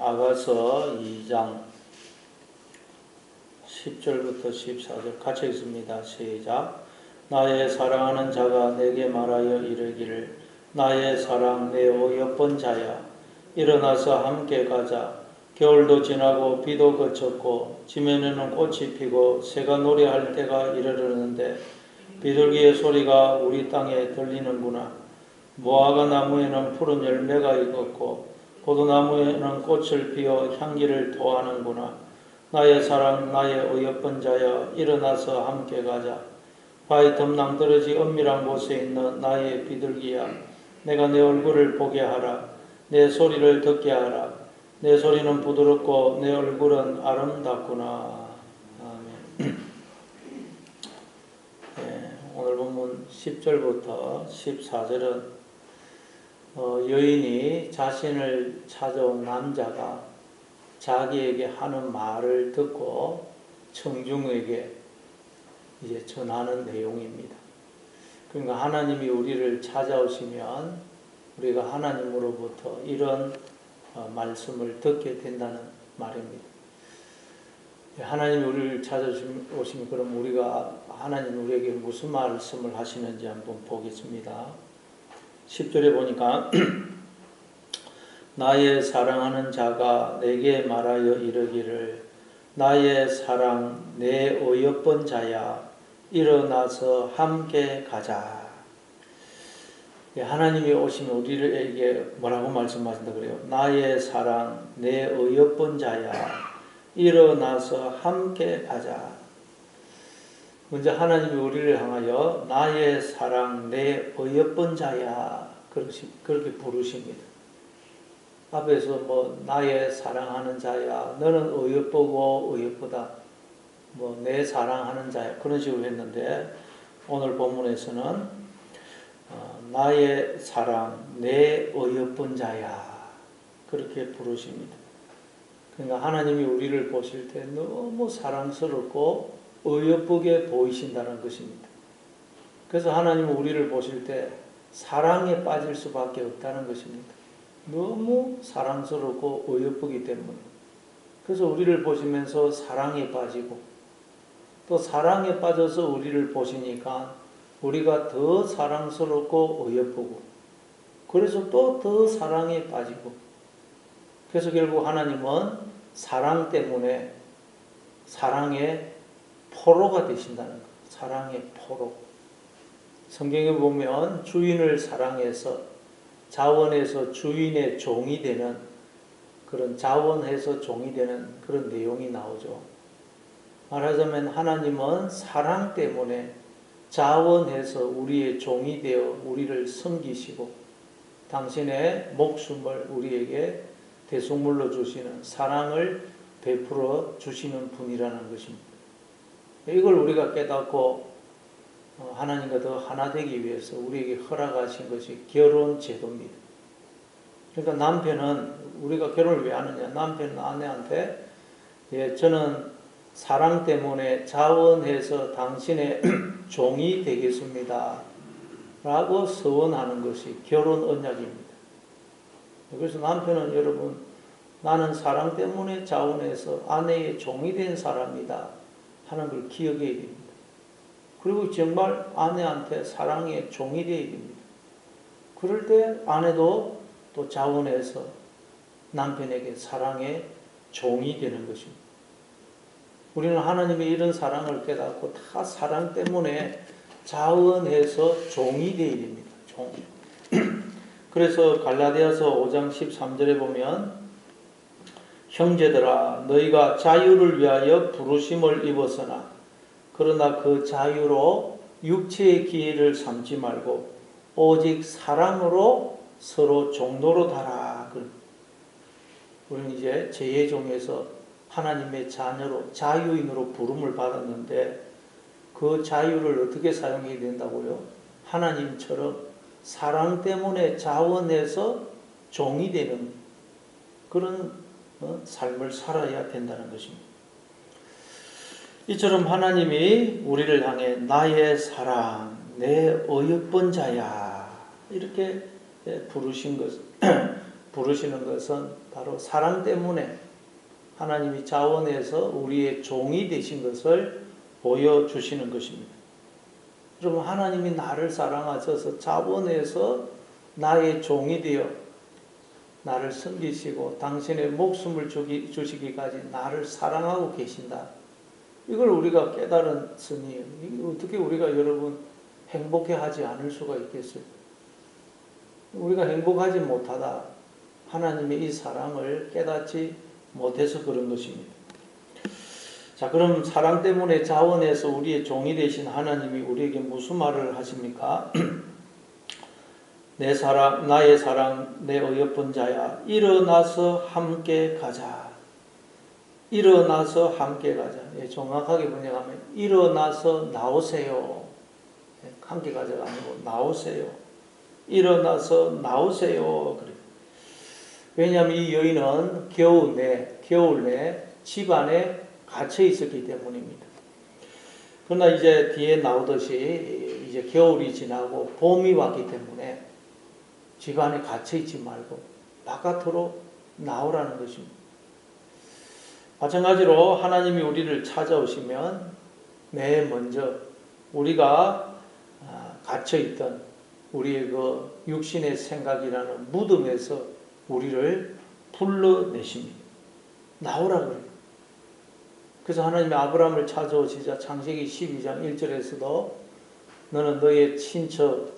아가서 2장 10절부터 14절 같이 읽습니다. 시작. 나의 사랑하는 자가 내게 말하여 이르기를 나의 사랑 내 어여쁜 자야 일어나서 함께 가자. 겨울도 지나고 비도 그쳤고 지면에는 꽃이 피고 새가 노래할 때가 이르렀는데 비둘기의 소리가 우리 땅에 들리는구나. 무화과 나무에는 푸른 열매가 익었고 포도나무에는 꽃을 피워 향기를 토하는구나. 나의 사랑 나의 어여쁜 자여 일어나서 함께 가자. 바위 덤낭떠러지 은밀한 곳에 있는 나의 비둘기야 내가 내 얼굴을 보게 하라. 내 소리를 듣게 하라. 내 소리는 부드럽고 내 얼굴은 아름답구나. 아멘. 네, 오늘 본문 10절부터 14절은 여인이 자신을 찾아온 남자가 자기에게 하는 말을 듣고 청중에게 이제 전하는 내용입니다. 그러니까 하나님이 우리를 찾아오시면 우리가 하나님으로부터 이런 말씀을 듣게 된다는 말입니다. 하나님이 우리를 찾아오시면 그럼 우리가 하나님 우리에게 무슨 말씀을 하시는지 한번 보겠습니다. 10절에 보니까 나의 사랑하는 자가 내게 말하여 이르기를 나의 사랑 내 어여쁜 자야 일어나서 함께 가자. 하나님이 오시면 우리에게 뭐라고 말씀하신다 그래요? 나의 사랑 내 어여쁜 자야 일어나서 함께 가자. 먼저 하나님이 우리를 향하여 나의 사랑 내 어여쁜 자야 그렇게 부르십니다. 앞에서 나의 사랑하는 자야 너는 어여쁘고 어여쁘다 내 사랑하는 자야 그런 식으로 했는데 오늘 본문에서는 나의 사랑 내 어여쁜 자야 그렇게 부르십니다. 그러니까 하나님이 우리를 보실 때 너무 사랑스럽고 어여쁘게 보이신다는 것입니다. 그래서 하나님은 우리를 보실 때 사랑에 빠질 수밖에 없다는 것입니다. 너무 사랑스럽고 어여쁘기 때문에. 그래서 우리를 보시면서 사랑에 빠지고 또 사랑에 빠져서 우리를 보시니까 우리가 더 사랑스럽고 어여쁘고 그래서 또 더 사랑에 빠지고 그래서 결국 하나님은 사랑 때문에 사랑의 포로가 되신다는 거예요. 사랑의 포로. 성경에 보면 주인을 사랑해서 자원해서 주인의 종이 되는 그런 자원해서 종이 되는 그런 내용이 나오죠. 말하자면 하나님은 사랑 때문에 자원해서 우리의 종이 되어 우리를 섬기시고 당신의 목숨을 우리에게 대속물로 주시는 사랑을 베풀어 주시는 분이라는 것입니다. 이걸 우리가 깨닫고 하나님과 더 하나 되기 위해서 우리에게 허락하신 것이 결혼 제도입니다. 그러니까 남편은 우리가 결혼을 왜 하느냐? 남편은 아내한테 저는 사랑 때문에 자원해서 당신의 종이 되겠습니다. 라고 서원하는 것이 결혼 언약입니다. 그래서 남편은 여러분 나는 사랑 때문에 자원해서 아내의 종이 된 사람이다 하는 걸 기억해야 됩니다. 그리고 정말 아내한테 사랑의 종이 되어야 됩니다. 그럴 때 아내도 또 자원해서 남편에게 사랑의 종이 되는 것입니다. 우리는 하나님의 이런 사랑을 깨닫고 다 사랑 때문에 자원해서 종이 되어야 됩니다. 종. 그래서 갈라디아서 5장 13절에 보면 형제들아 너희가 자유를 위하여 부르심을 입었으나 그러나 그 자유로 육체의 기회를 삼지 말고 오직 사랑으로 서로 종노릇 하라. 우리는 이제 제2종에서 하나님의 자녀로 자유인으로 부름을 받았는데 그 자유를 어떻게 사용해야 된다고요? 하나님처럼 사랑 때문에 자원해서 종이 되는 그런 삶을 살아야 된다는 것입니다. 이처럼 하나님이 우리를 향해 나의 사랑, 내 어여쁜 자야 이렇게 부르신 것 부르시는 것은 바로 사랑 때문에 하나님이 자원해서 우리의 종이 되신 것을 보여주시는 것입니다. 여러분, 하나님이 나를 사랑하셔서 자원해서 나의 종이 되어 나를 섬기시고 당신의 목숨을 주시기까지 나를 사랑하고 계신다. 이걸 우리가 깨달았으니 어떻게 우리가 여러분 행복해하지 않을 수가 있겠어요? 우리가 행복하지 못하다 하나님의 이 사랑을 깨닫지 못해서 그런 것입니다. 자, 그럼 사랑 때문에 자원해서 우리의 종이 되신 하나님이 우리에게 무슨 말을 하십니까? 내 사랑, 나의 사랑, 내 어여쁜 자야, 일어나서 함께 가자. 일어나서 함께 가자. 예, 정확하게 번역하면 일어나서 나오세요. 예, 함께 가자가 아니고 나오세요. 일어나서 나오세요. 그래. 왜냐하면 이 여인은 겨울 내 집안에 갇혀 있었기 때문입니다. 그러나 이제 뒤에 나오듯이 이제 겨울이 지나고 봄이 왔기 때문에 집 안에 갇혀 있지 말고 바깥으로 나오라는 것입니다. 마찬가지로 하나님이 우리를 찾아오시면 맨 먼저 우리가 갇혀 있던 우리의 그 육신의 생각이라는 무덤에서 우리를 불러내십니다. 나오라 그래요. 그래서 하나님이 아브라함을 찾아오시자 창세기 12장 1절에서도 너는 너의 친척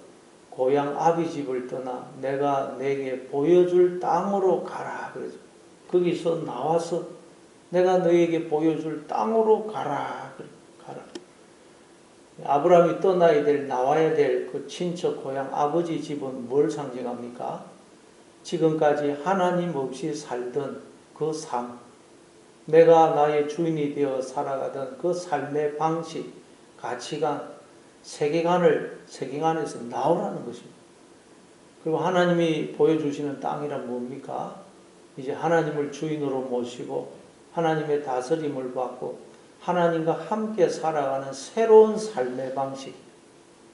고향 아비 집을 떠나 내가 내게 보여줄 땅으로 가라 그러죠. 거기서 나와서 내가 너에게 보여줄 땅으로 가라. 가라. 아브라함이 떠나야 될, 나와야 될 그 친척 고향 아버지 집은 뭘 상징합니까? 지금까지 하나님 없이 살던 그 삶, 내가 나의 주인이 되어 살아가던 그 삶의 방식, 가치관, 세계관에서 나오라는 것입니다. 그리고 하나님이 보여주시는 땅이란 뭡니까? 이제 하나님을 주인으로 모시고 하나님의 다스림을 받고 하나님과 함께 살아가는 새로운 삶의 방식,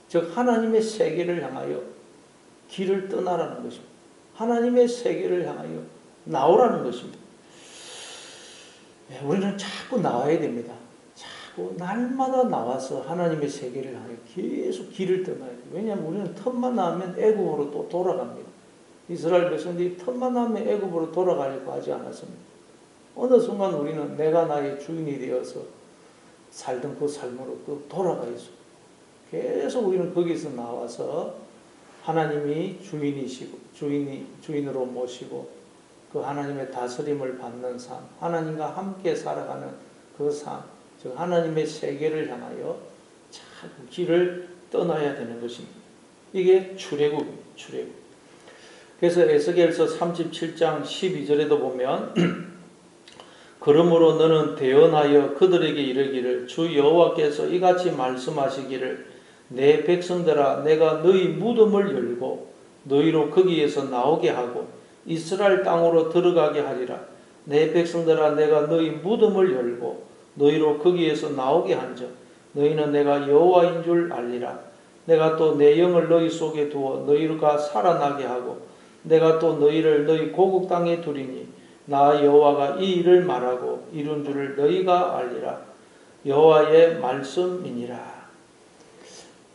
즉 하나님의 세계를 향하여 길을 떠나라는 것입니다. 하나님의 세계를 향하여 나오라는 것입니다. 우리는 자꾸 나와야 됩니다. 자꾸 날마다 나와서 하나님의 세계를 향해 계속 길을 떠나야 돼요. 왜냐하면 우리는 틈만 나면 애굽으로 또 돌아갑니다. 이스라엘 백성들이 틈만 나면 애굽으로 돌아가려고 하지 않았습니다. 어느 순간 우리는 내가 나의 주인이 되어서 살던 그 삶으로 또 돌아가 있어요. 계속 우리는 거기서 나와서 하나님이 주인이시고 주인으로 모시고 그 하나님의 다스림을 받는 삶, 하나님과 함께 살아가는 그 삶, 즉 하나님의 세계를 향하여 자꾸 길을 떠나야 되는 것입니다. 이게 출애굽입니다. 출애굽. 그래서 에스겔서 37장 12절에도 보면 그러므로 너는 대언하여 그들에게 이르기를 주 여호와께서 이같이 말씀하시기를 내 백성들아 내가 너희 무덤을 열고 너희로 거기에서 나오게 하고 이스라엘 땅으로 들어가게 하리라. 내 백성들아 내가 너희 무덤을 열고 너희로 거기에서 나오게 한즉 너희는 내가 여호와인 줄 알리라. 내가 또 내 영을 너희 속에 두어 너희가 살아나게 하고 내가 또 너희를 너희 고국 땅에 두리니 나 여호와가 이 일을 말하고 이룬 줄을 너희가 알리라. 여호와의 말씀이니라.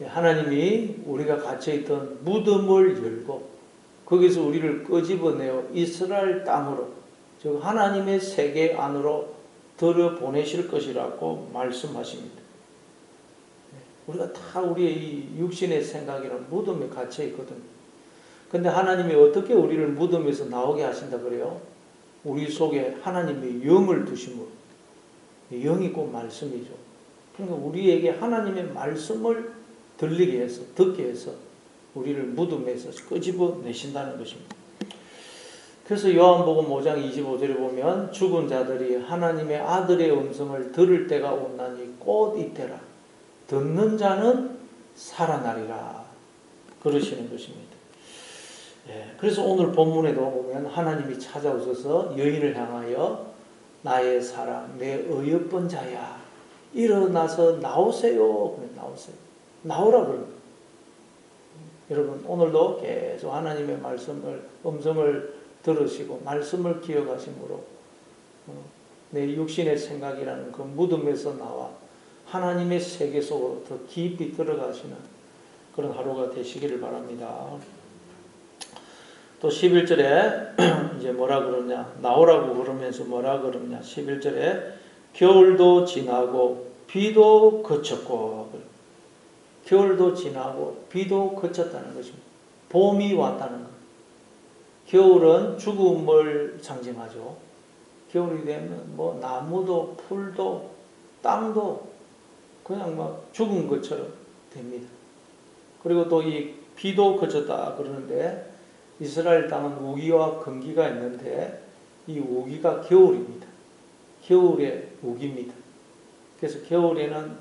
하나님이 우리가 갇혀있던 무덤을 열고 거기서 우리를 끄집어내어 이스라엘 땅으로, 즉 하나님의 세계 안으로 들여보내실 것이라고 말씀하십니다. 우리가 다 우리의 이 육신의 생각이란 무덤에 갇혀있거든요. 근데 하나님이 어떻게 우리를 무덤에서 나오게 하신다 그래요? 우리 속에 하나님의 영을 두심으로. 영이 곧 말씀이죠. 그러니까 우리에게 하나님의 말씀을 들리게 해서, 듣게 해서 우리를 무덤에서 끄집어 내신다는 것입니다. 그래서 요한복음 5장 25절에 보면 죽은 자들이 하나님의 아들의 음성을 들을 때가 온나니 곧 이때라. 듣는 자는 살아나리라. 그러시는 것입니다. 그래서 오늘 본문에도 보면 하나님이 찾아오셔서 여인을 향하여 나의 사랑, 내 어여쁜 자야, 일어나서 나오세요. 그래, 나오세요. 나오라 그럽니다. 여러분 오늘도 계속 하나님의 음성을 들으시고 말씀을 기억하심으로 내 육신의 생각이라는 그 무덤에서 나와 하나님의 세계 속으로 더 깊이 들어가시는 그런 하루가 되시기를 바랍니다. 또 11절에 이제 뭐라 그러냐, 나오라고 그러면서 뭐라 그러냐, 11절에 겨울도 지나고 비도 그쳤고, 겨울도 지나고 비도 그쳤다는 것입니다. 봄이 왔다는 것. 겨울은 죽음을 상징하죠. 겨울이 되면 뭐 나무도 풀도 땅도 그냥 막 죽은 것처럼 됩니다. 그리고 또 이 비도 그쳤다 그러는데 이스라엘 땅은 우기와 건기가 있는데 이 우기가 겨울입니다. 겨울의 우기입니다. 그래서 겨울에는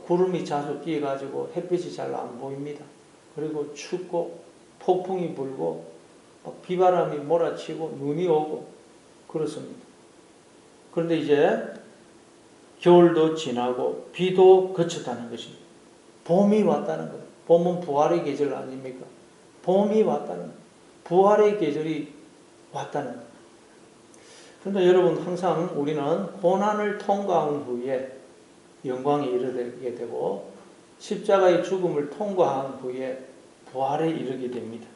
구름이 자주 끼어가지고 햇빛이 잘 안 보입니다. 그리고 춥고 폭풍이 불고 비바람이 몰아치고 눈이 오고 그렇습니다. 그런데 이제 겨울도 지나고 비도 그쳤다는 것입니다. 봄이 왔다는 거예요. 봄은 부활의 계절 아닙니까? 봄이 왔다는 거예요. 부활의 계절이 왔다는 거예요. 그런데 여러분, 항상 우리는 고난을 통과한 후에 영광에 이르게 되고 십자가의 죽음을 통과한 후에 부활에 이르게 됩니다.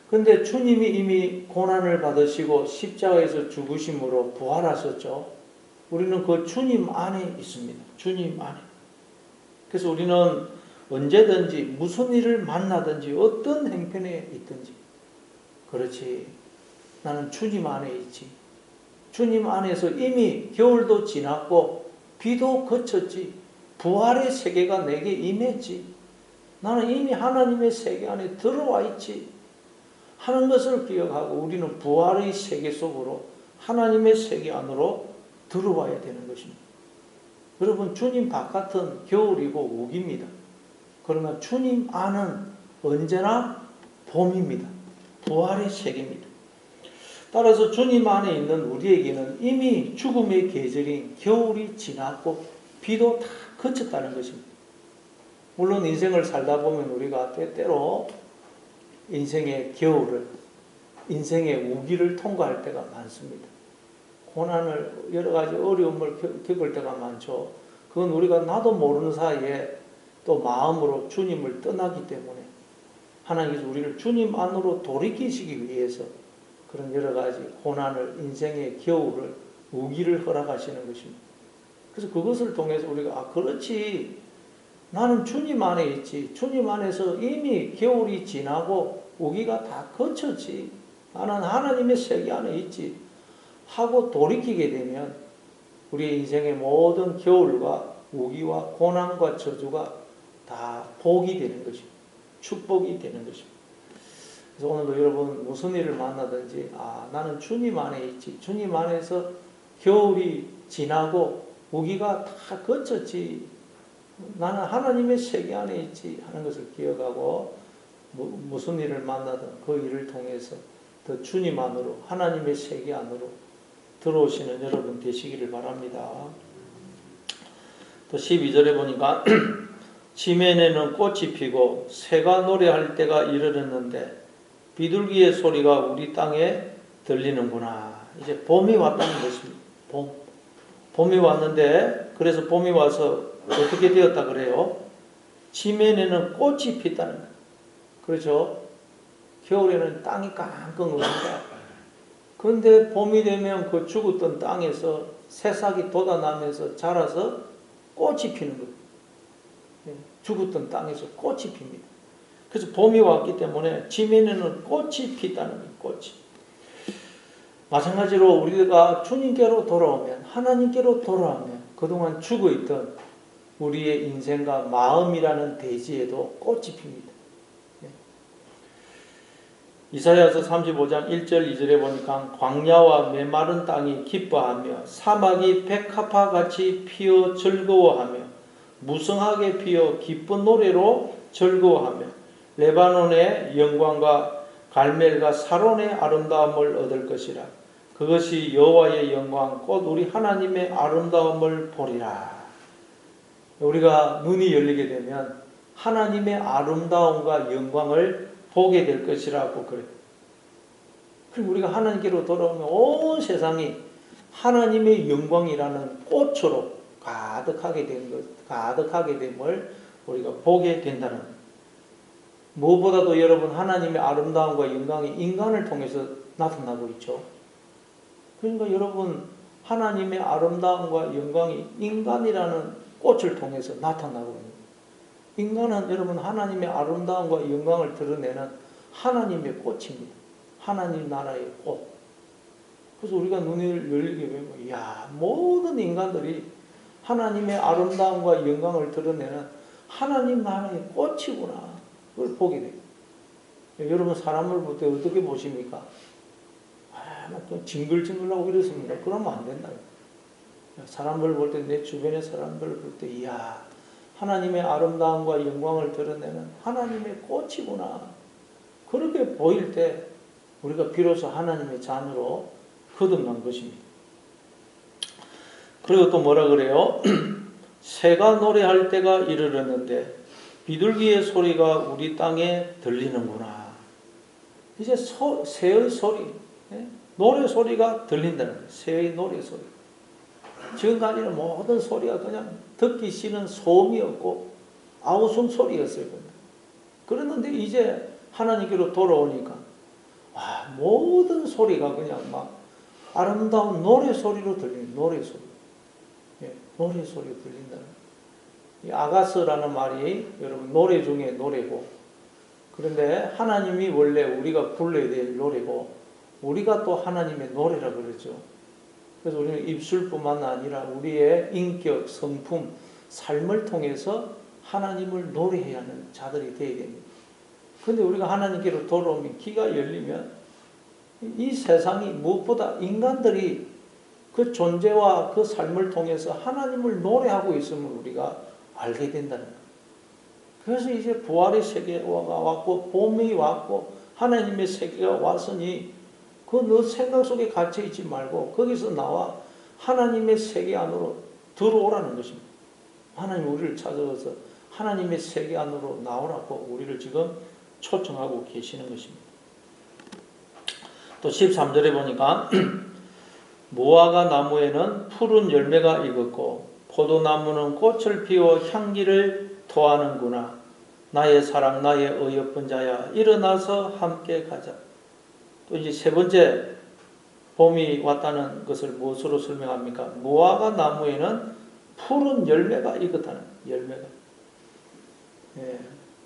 그런데 주님이 이미 고난을 받으시고 십자가에서 죽으심으로 부활하셨죠. 우리는 그 주님 안에 있습니다. 주님 안에. 그래서 우리는 언제든지 무슨 일을 만나든지 어떤 행편에 있든지 그렇지, 나는 주님 안에 있지. 주님 안에서 이미 겨울도 지났고 비도 그쳤지. 부활의 세계가 내게 임했지. 나는 이미 하나님의 세계 안에 들어와 있지 하는 것을 기억하고 우리는 부활의 세계 속으로 하나님의 세계 안으로 들어와야 되는 것입니다. 여러분, 주님 바깥은 겨울이고 우기입니다. 그러나 주님 안은 언제나 봄입니다. 부활의 세계입니다. 따라서 주님 안에 있는 우리에게는 이미 죽음의 계절인 겨울이 지났고 비도 다 그쳤다는 것입니다. 물론 인생을 살다 보면 우리가 때때로 인생의 겨울을, 인생의 우기를 통과할 때가 많습니다. 고난을, 여러 가지 어려움을 겪을 때가 많죠. 그건 우리가 나도 모르는 사이에 또 마음으로 주님을 떠나기 때문에 하나님께서 우리를 주님 안으로 돌이키시기 위해서 그런 여러 가지 고난을, 인생의 겨울을, 우기를 허락하시는 것입니다. 그래서 그것을 통해서 우리가 그렇지, 나는 주님 안에 있지. 주님 안에서 이미 겨울이 지나고 우기가 다 거쳤지. 나는 하나님의 세계 안에 있지 하고 돌이키게 되면 우리의 인생의 모든 겨울과 우기와 고난과 저주가 다 복이 되는 것입니다. 축복이 되는 것입니다. 그래서 오늘도 여러분 무슨 일을 만나든지 나는 주님 안에 있지. 주님 안에서 겨울이 지나고 우기가 다 거쳤지. 나는 하나님의 세계 안에 있지 하는 것을 기억하고 무슨 일을 만나든 그 일을 통해서 더 주님 안으로, 하나님의 세계 안으로 들어오시는 여러분 되시기를 바랍니다. 또 12절에 보니까 지면에는 꽃이 피고 새가 노래할 때가 이르렀는데 비둘기의 소리가 우리 땅에 들리는구나. 이제 봄이 왔다는 것입니다. 봄이 왔는데, 그래서 봄이 와서 어떻게 되었다 그래요? 지면에는 꽃이 피었다는 거예요. 그렇죠? 겨울에는 땅이 깡깡합니다. 그런데 봄이 되면 그 죽었던 땅에서 새싹이 돋아나면서 자라서 꽃이 피는 거예요. 죽었던 땅에서 꽃이 핍니다. 그래서 봄이 왔기 때문에 지면에는 꽃이 피다는 거예요. 꽃이. 마찬가지로 우리가 주님께로 돌아오면, 하나님께로 돌아오면 그동안 죽어있던 우리의 인생과 마음이라는 대지에도 꽃이 핍니다. 이사야서 35장 1절 2절에 보니까 광야와 메마른 땅이 기뻐하며 사막이 백합화같이 피어 즐거워하며 무성하게 피어 기쁜 노래로 즐거워하며 레바논의 영광과 갈멜과 사론의 아름다움을 얻을 것이라. 그것이 여호와의 영광 곧 우리 하나님의 아름다움을 보리라. 우리가 눈이 열리게 되면 하나님의 아름다움과 영광을 보게 될 것이라고 그래요. 그리고 우리가 하나님께로 돌아오면 온 세상이 하나님의 영광이라는 꽃으로 가득하게 됨을 우리가 보게 된다는 거예요. 무엇보다도 여러분, 하나님의 아름다움과 영광이 인간을 통해서 나타나고 있죠. 그러니까 여러분, 하나님의 아름다움과 영광이 인간이라는 꽃을 통해서 나타나고 있는 거예요. 인간은 여러분, 하나님의 아름다움과 영광을 드러내는 하나님의 꽃입니다. 하나님 나라의 꽃. 그래서 우리가 눈을 열리게 되면, 이야, 모든 인간들이 하나님의 아름다움과 영광을 드러내는 하나님 나라의 꽃이구나. 그걸 보게 돼요. 여러분, 사람을 볼 때 어떻게 보십니까? 또 징글징글하고 이렇습니다. 그러면 안 된다. 사람을 볼 때, 내 주변의 사람들을 볼 때, 이야, 하나님의 아름다움과 영광을 드러내는 하나님의 꽃이구나. 그렇게 보일 때 우리가 비로소 하나님의 자녀로 거듭난 것입니다. 그리고 또 뭐라 그래요? 새가 노래할 때가 이르렀는데 비둘기의 소리가 우리 땅에 들리는구나. 이제 새의 소리, 노래 소리가 들린다는 거예요. 새의 노래 소리. 지금까지는 모든 소리가 그냥 듣기 싫은 소음이었고 아우성 소리였어요. 그랬는데 이제 하나님께로 돌아오니까 모든 소리가 그냥 막 아름다운 노래 소리로 들리는 노래 소리. 노래 소리가 들린다는 거예요. 아가스라는 말이 여러분 노래 중에 노래고, 그런데 하나님이 원래 우리가 불러야 될 노래고, 우리가 또 하나님의 노래라 그러죠. 그래서 우리는 입술뿐만 아니라 우리의 인격, 성품, 삶을 통해서 하나님을 노래해야 하는 자들이 되어야 됩니다. 그런데 우리가 하나님께로 돌아오면, 귀가 열리면 이 세상이 무엇보다 인간들이 그 존재와 그 삶을 통해서 하나님을 노래하고 있음을 우리가 알게 된다는 거예요. 그래서 이제 부활의 세계가 왔고 봄이 왔고 하나님의 세계가 왔으니 그 너 생각 속에 갇혀 있지 말고 거기서 나와 하나님의 세계 안으로 들어오라는 것입니다. 하나님 우리를 찾아와서 하나님의 세계 안으로 나오라고 우리를 지금 초청하고 계시는 것입니다. 또 13절에 보니까 무화과 나무에는 푸른 열매가 익었고 포도나무는 꽃을 피워 향기를 토하는구나. 나의 사랑, 나의 어여쁜 자야, 일어나서 함께 가자. 또 이제 세 번째 봄이 왔다는 것을 무엇으로 설명합니까? 무화과 나무에는 푸른 열매가 익었다는 열매가.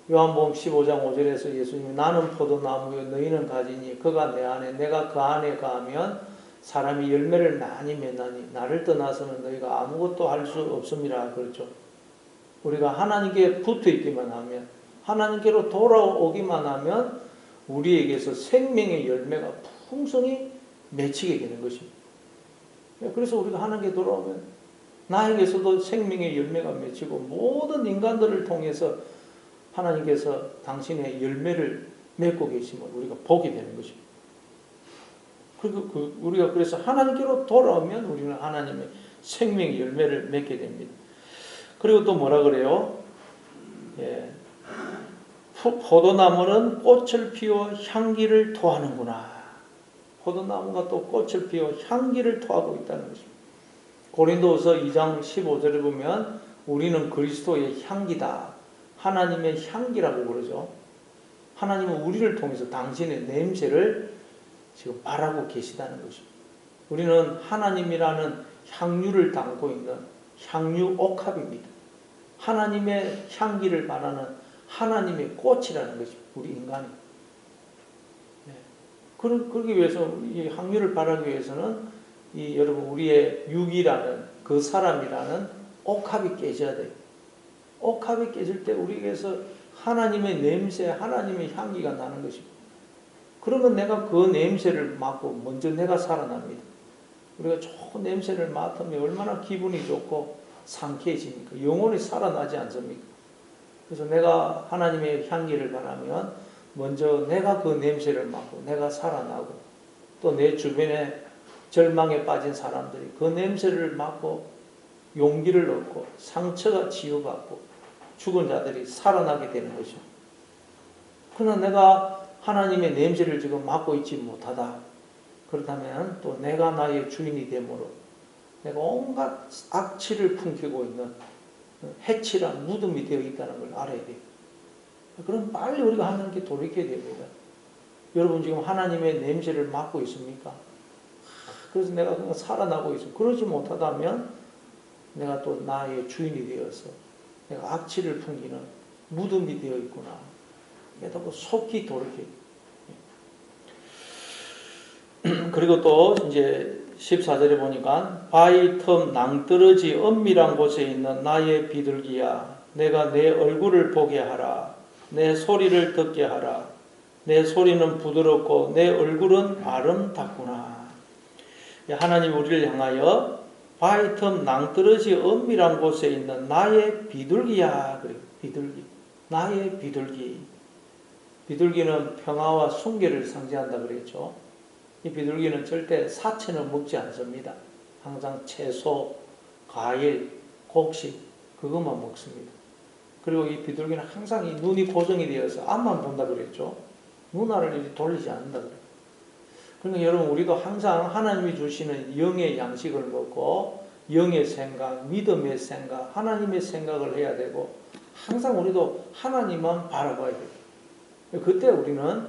요한복음 15장 5절에서 예수님이 나는 포도나무요 너희는 가지니 그가 내 안에 내가 그 안에 가면 사람이 열매를 많이 맺나니 나를 떠나서는 너희가 아무것도 할 수 없음이라 그랬죠. 우리가 하나님께 붙어 있기만 하면, 하나님께로 돌아오기만 하면 우리에게서 생명의 열매가 풍성히 맺히게 되는 것입니다. 그래서 우리가 하나님께 돌아오면 나에게서도 생명의 열매가 맺히고 모든 인간들을 통해서 하나님께서 당신의 열매를 맺고 계심을 우리가 보게 되는 것입니다. 그리고 우리가 그래서 하나님께로 돌아오면 우리는 하나님의 생명의 열매를 맺게 됩니다. 그리고 또 뭐라 그래요? 포도나무는 꽃을 피워 향기를 토하는구나. 포도나무가 또 꽃을 피워 향기를 토하고 있다는 것입니다. 고린도후서 2장 15절에 보면 우리는 그리스도의 향기다. 하나님의 향기라고 그러죠. 하나님은 우리를 통해서 당신의 냄새를 지금 바라고 계시다는 것입니다. 우리는 하나님이라는 향유를 담고 있는 향유 옥합입니다. 하나님의 향기를 바라는 하나님의 꽃이라는 것입니다. 우리 인간이. 그러기 위해서 이 향유를 바라기 위해서는 여러분 우리의 육이라는 그 사람이라는 옥합이 깨져야 돼요. 옥합이 깨질 때 우리에게서 하나님의 냄새, 하나님의 향기가 나는 것입니다. 그러면 내가 그 냄새를 맡고 먼저 내가 살아납니다. 우리가 좋은 냄새를 맡으면 얼마나 기분이 좋고 상쾌해집니까? 영혼이 살아나지 않습니까? 그래서 내가 하나님의 향기를 바라면 먼저 내가 그 냄새를 맡고 내가 살아나고 또 내 주변에 절망에 빠진 사람들이 그 냄새를 맡고 용기를 얻고 상처가 치유받고 죽은 자들이 살아나게 되는 것입니다. 그러나 내가 하나님의 냄새를 지금 맡고 있지 못하다. 그렇다면 또 내가 나의 주인이 되므로 내가 온갖 악취를 풍기고 있는 해칠한 무덤이 되어 있다는 걸 알아야 돼요. 그럼 빨리 우리가 하나님께 돌이켜야 됩니다. 여러분 지금 하나님의 냄새를 맡고 있습니까? 그래서 내가 그냥 살아나고 있어. 그러지 못하다면 내가 또 나의 주인이 되어서 내가 악취를 풍기는 무덤이 되어 있구나. 그래도 속히 돌이켜야 돼요. 그리고 또 이제 14절에 보니까 바위 틈 낭떠러지 은밀한 곳에 있는 나의 비둘기야, 내가 내 얼굴을 보게 하라. 내 소리를 듣게 하라. 내 소리는 부드럽고 내 얼굴은 아름답구나. 하나님 우리를 향하여 바위 틈 낭떠러지 은밀한 곳에 있는 나의 비둘기야. 그래, 비둘기. 나의 비둘기. 비둘기는 평화와 순결을 상징한다 그랬죠. 이 비둘기는 절대 사체는 먹지 않습니다. 항상 채소, 과일, 곡식 그것만 먹습니다. 그리고 이 비둘기는 항상 이 눈이 고정이 되어서 앞만 본다 그랬죠. 눈알을 이렇게 돌리지 않는다 그래요. 그러니까 여러분 우리도 항상 하나님이 주시는 영의 양식을 먹고 영의 생각, 믿음의 생각, 하나님의 생각을 해야 되고 항상 우리도 하나님만 바라봐야 돼요. 그때 우리는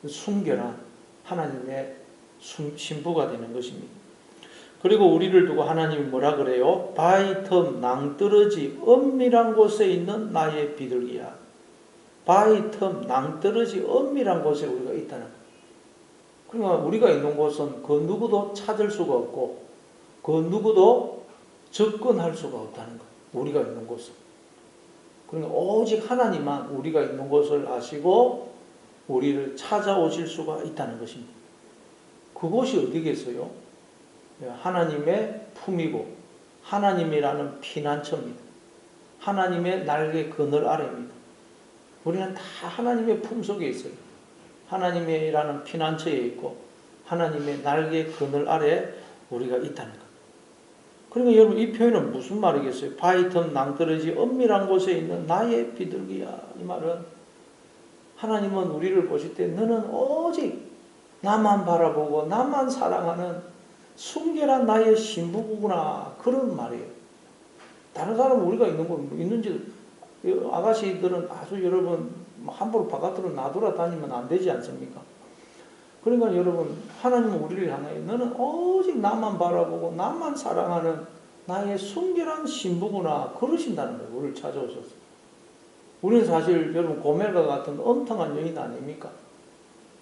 순결한 하나님의 신부가 되는 것입니다. 그리고 우리를 두고 하나님이 뭐라 그래요? 바위 틈 낭떠러지 은밀한 곳에 있는 나의 비둘기야. 바위 틈 낭떠러지 은밀한 곳에 우리가 있다는 거예요. 그러니까 우리가 있는 곳은 그 누구도 찾을 수가 없고 그 누구도 접근할 수가 없다는 거예요. 우리가 있는 곳은. 그러니까 오직 하나님만 우리가 있는 곳을 아시고 우리를 찾아오실 수가 있다는 것입니다. 그곳이 어디겠어요? 하나님의 품이고 하나님이라는 피난처입니다. 하나님의 날개 그늘 아래입니다. 우리는 다 하나님의 품 속에 있어요. 하나님이라는 피난처에 있고 하나님의 날개 그늘 아래 우리가 있다는 것. 그러니까 여러분 이 표현은 무슨 말이겠어요? 바위 틈 낭떠러지 은밀한 곳에 있는 나의 비둘기야. 이 말은 하나님은 우리를 보실 때 너는 오직 나만 바라보고 나만 사랑하는 순결한 나의 신부구나. 그런 말이에요. 다른 사람은 우리가 있는 거 있는지 아가씨들은 아주 여러분 함부로 바깥으로 놔돌아 다니면 안 되지 않습니까? 그러니까 여러분 하나님은 우리를 향해 너는 오직 나만 바라보고 나만 사랑하는 나의 순결한 신부구나 그러신다는 거예요. 우리를 찾아오셔서. 우리는 사실 여러분 고멜과 같은 엉뚱한 여인 아닙니까?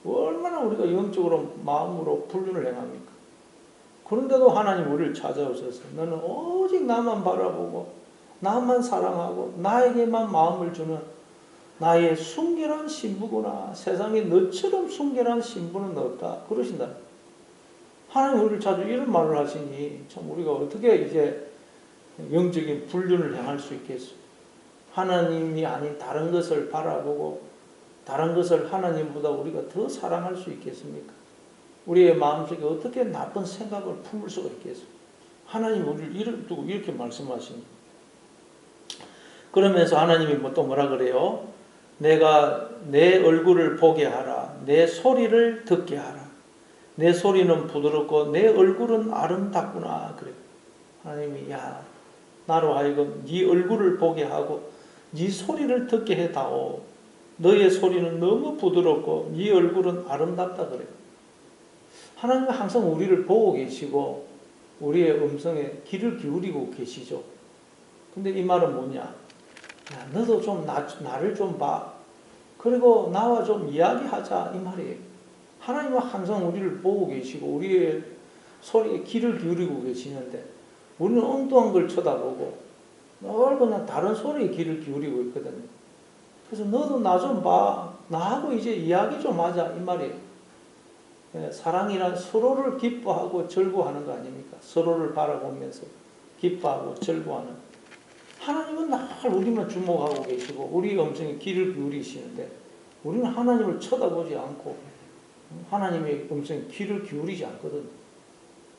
얼마나 우리가 영적으로 마음으로 불륜을 행합니까? 그런데도 하나님 우리를 찾아오셔서 너는 오직 나만 바라보고 나만 사랑하고 나에게만 마음을 주는 나의 순결한 신부구나. 세상에 너처럼 순결한 신부는 없다. 그러신다. 하나님 우리를 찾아 이런 말을 하시니 참 우리가 어떻게 이제 영적인 불륜을 행할 수 있겠어요? 하나님이 아닌 다른 것을 바라보고 다른 것을 하나님보다 우리가 더 사랑할 수 있겠습니까? 우리의 마음속에 어떻게 나쁜 생각을 품을 수가 있겠어요? 하나님 우리를 두고 이렇게 말씀하십니다. 그러면서 하나님이 또 뭐라 그래요? 내가 내 얼굴을 보게 하라. 내 소리를 듣게 하라. 내 소리는 부드럽고 내 얼굴은 아름답구나. 그래. 하나님이 나로 하여금 네 얼굴을 보게 하고 네 소리를 듣게 해다오. 너의 소리는 너무 부드럽고 네 얼굴은 아름답다 그래. 하나님은 항상 우리를 보고 계시고 우리의 음성에 귀를 기울이고 계시죠. 근데 이 말은 뭐냐? 너도 좀 나를 좀 봐. 그리고 나와 좀 이야기하자 이 말이에요. 하나님은 항상 우리를 보고 계시고 우리의 소리에 귀를 기울이고 계시는데 우리는 엉뚱한 걸 쳐다보고 늘 그냥 다른 소리에 귀를 기울이고 있거든요. 그래서 너도 나 좀 봐. 나하고 이제 이야기 좀 하자 이 말이에요. 사랑이란 서로를 기뻐하고 즐거워하는 거 아닙니까? 서로를 바라보면서 기뻐하고 즐거워하는. 하나님은 날 우리만 주목하고 계시고 우리 음성에 귀를 기울이시는데 우리는 하나님을 쳐다보지 않고 하나님의 음성에 귀를 기울이지 않거든.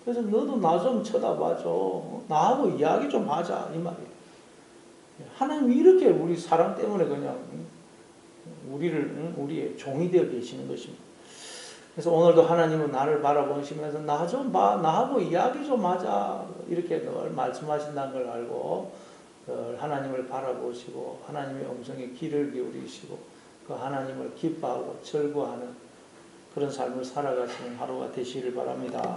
그래서 너도 나 좀 쳐다봐줘. 나하고 이야기 좀 하자 이 말이에요. 하나님이 이렇게 우리 사랑 때문에 그냥 우리의 종이 되어 계시는 것입니다. 그래서 오늘도 하나님은 나를 바라보시면서 나 좀 봐, 나하고 이야기 좀 하자 이렇게 늘 말씀하신다는 걸 알고 늘 하나님을 바라보시고 하나님의 음성에 귀를 기울이시고 그 하나님을 기뻐하고 절구하는 그런 삶을 살아가시는 하루가 되시길 바랍니다.